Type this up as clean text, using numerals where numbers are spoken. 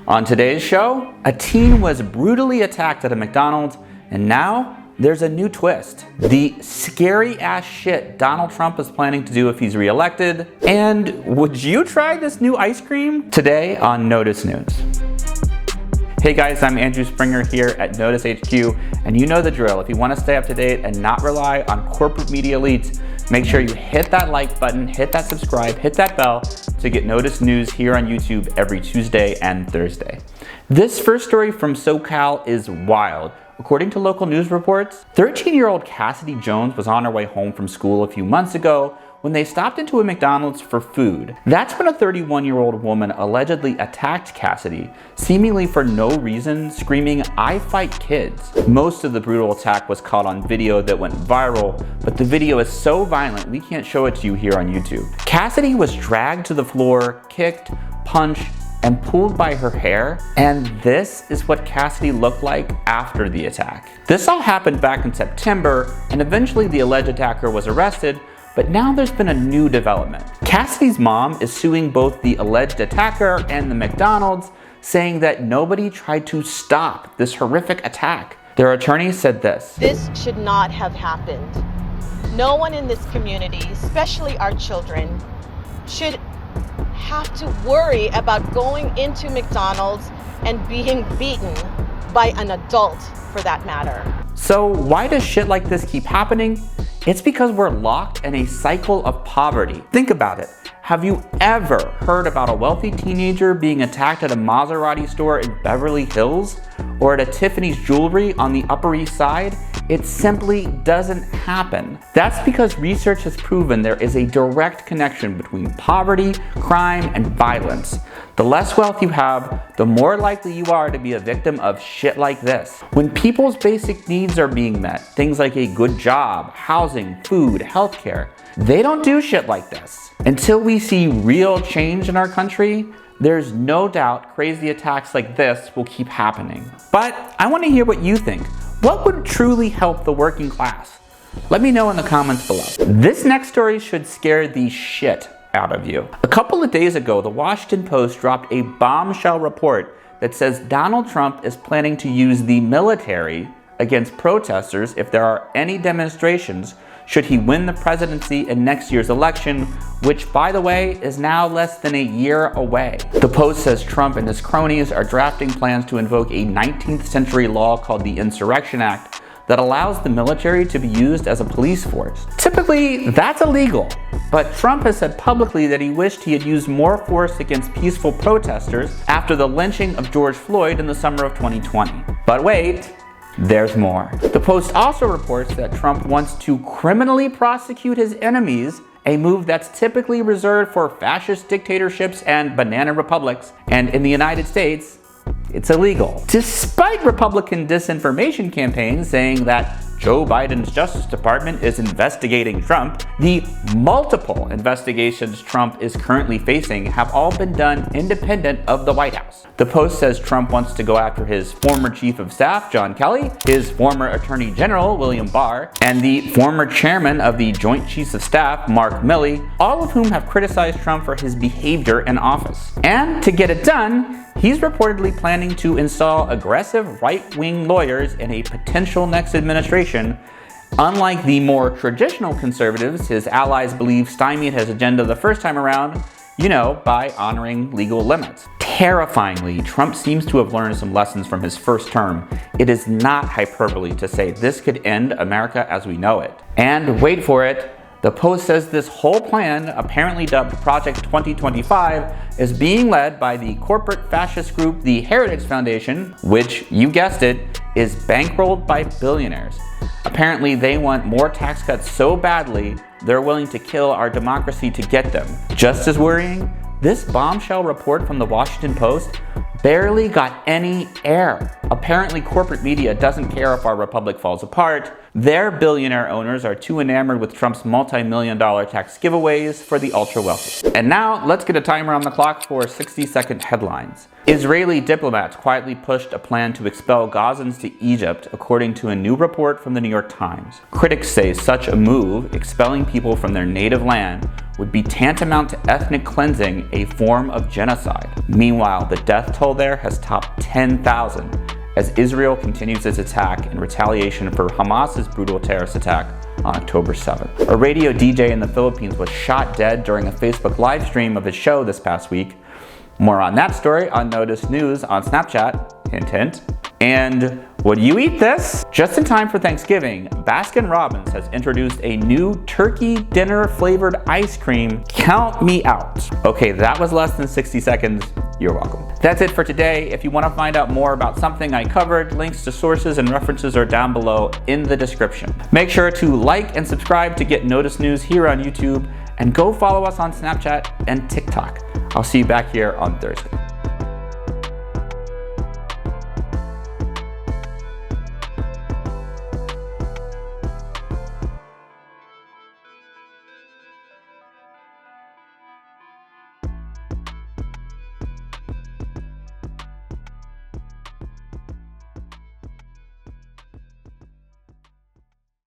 On today's show, a teen was brutally attacked at a McDonald's, and now there's a new twist. The scary ass shit Donald Trump is planning to do if he's reelected. And would you try this new ice cream? Today on Notice News. Hey guys, I'm Andrew Springer here at Notice HQ, and you know the drill. If you want to stay up to date and not rely on corporate media elites, make sure you hit that like button, hit that subscribe, hit that bell to get Notice News here on YouTube every Tuesday and Thursday. This first story from SoCal is wild. According to local news reports, 13-year-old Cassidy Jones was on her way home from school a few months ago when they stopped into a McDonald's for food. That's when a 31-year-old woman allegedly attacked Cassidy, seemingly for no reason, screaming, "I fight kids." Most of the brutal attack was caught on video that went viral, but the video is so violent we can't show it to you here on YouTube. Cassidy was dragged to the floor, kicked, punched, and pulled by her hair, and this is what Cassidy looked like after the attack. This all happened back in September, and eventually the alleged attacker was arrested, but now there's been a new development. Cassidy's mom is suing both the alleged attacker and the McDonald's, saying that nobody tried to stop this horrific attack. Their attorney said this: "This should not have happened. No one in this community, especially our children, should have to worry about going into McDonald's and being beaten by an adult, for that matter." So why does shit like this keep happening? It's because we're locked in a cycle of poverty. Think about it. Have you ever heard about a wealthy teenager being attacked at a Maserati store in Beverly Hills or at a Tiffany's jewelry on the Upper East Side? It simply doesn't happen. That's because research has proven there is a direct connection between poverty, crime, and violence. The less wealth you have, the more likely you are to be a victim of shit like this. When people's basic needs are being met, things like a good job, housing, food, healthcare, they don't do shit like this. Until we see real change in our country, there's no doubt crazy attacks like this will keep happening. But I want to hear what you think. What would truly help the working class? Let me know in the comments below. This next story should scare the shit out of you. A couple of days ago, the Washington Post dropped a bombshell report that says Donald Trump is planning to use the military against protesters if there are any demonstrations should he win the presidency in next year's election, which, by the way, is now less than a year away. The Post says Trump and his cronies are drafting plans to invoke a 19th century law called the Insurrection Act that allows the military to be used as a police force. Typically, that's illegal, but Trump has said publicly that he wished he had used more force against peaceful protesters after the lynching of George Floyd in the summer of 2020. But wait, there's more. The Post also reports that Trump wants to criminally prosecute his enemies, a move that's typically reserved for fascist dictatorships and banana republics, and in the United States, it's illegal. Despite Republican disinformation campaigns saying that Joe Biden's Justice Department is investigating Trump, the multiple investigations Trump is currently facing have all been done independent of the White House. The Post says Trump wants to go after his former Chief of Staff, John Kelly, his former Attorney General, William Barr, and the former Chairman of the Joint Chiefs of Staff, Mark Milley, all of whom have criticized Trump for his behavior in office. And to get it done, he's reportedly planning to install aggressive right-wing lawyers in a potential next administration. Unlike the more traditional conservatives his allies believe stymied his agenda the first time around, by honoring legal limits. Terrifyingly, Trump seems to have learned some lessons from his first term. It is not hyperbole to say this could end America as we know it. And wait for it, the Post says this whole plan, apparently dubbed Project 2025, is being led by the corporate fascist group the Heritage Foundation, which, you guessed it, is bankrolled by billionaires. Apparently, they want more tax cuts so badly, they're willing to kill our democracy to get them. Just as worrying, this bombshell report from the Washington Post barely got any air. Apparently, corporate media doesn't care if our republic falls apart. Their billionaire owners are too enamored with Trump's multi-million-dollar tax giveaways for the ultra-wealthy. And now, let's get a timer on the clock for 60-second headlines. Israeli diplomats quietly pushed a plan to expel Gazans to Egypt, according to a new report from the New York Times. Critics say such a move, expelling people from their native land, would be tantamount to ethnic cleansing, a form of genocide. Meanwhile, the death toll there has topped 10,000 as Israel continues its attack in retaliation for Hamas's brutal terrorist attack on October 7th. A radio DJ in the Philippines was shot dead during a Facebook live stream of his show this past week. More on that story on Notice News on Snapchat, hint hint. And would you eat this? Just in time for Thanksgiving, Baskin-Robbins has introduced a new turkey dinner flavored ice cream. Count me out. Okay, that was less than 60 seconds. You're welcome. That's it for today. If you want to find out more about something I covered, links to sources and references are down below in the description. Make sure to like and subscribe to get Notice News here on YouTube, and go follow us on Snapchat and TikTok. I'll see you back here on Thursday.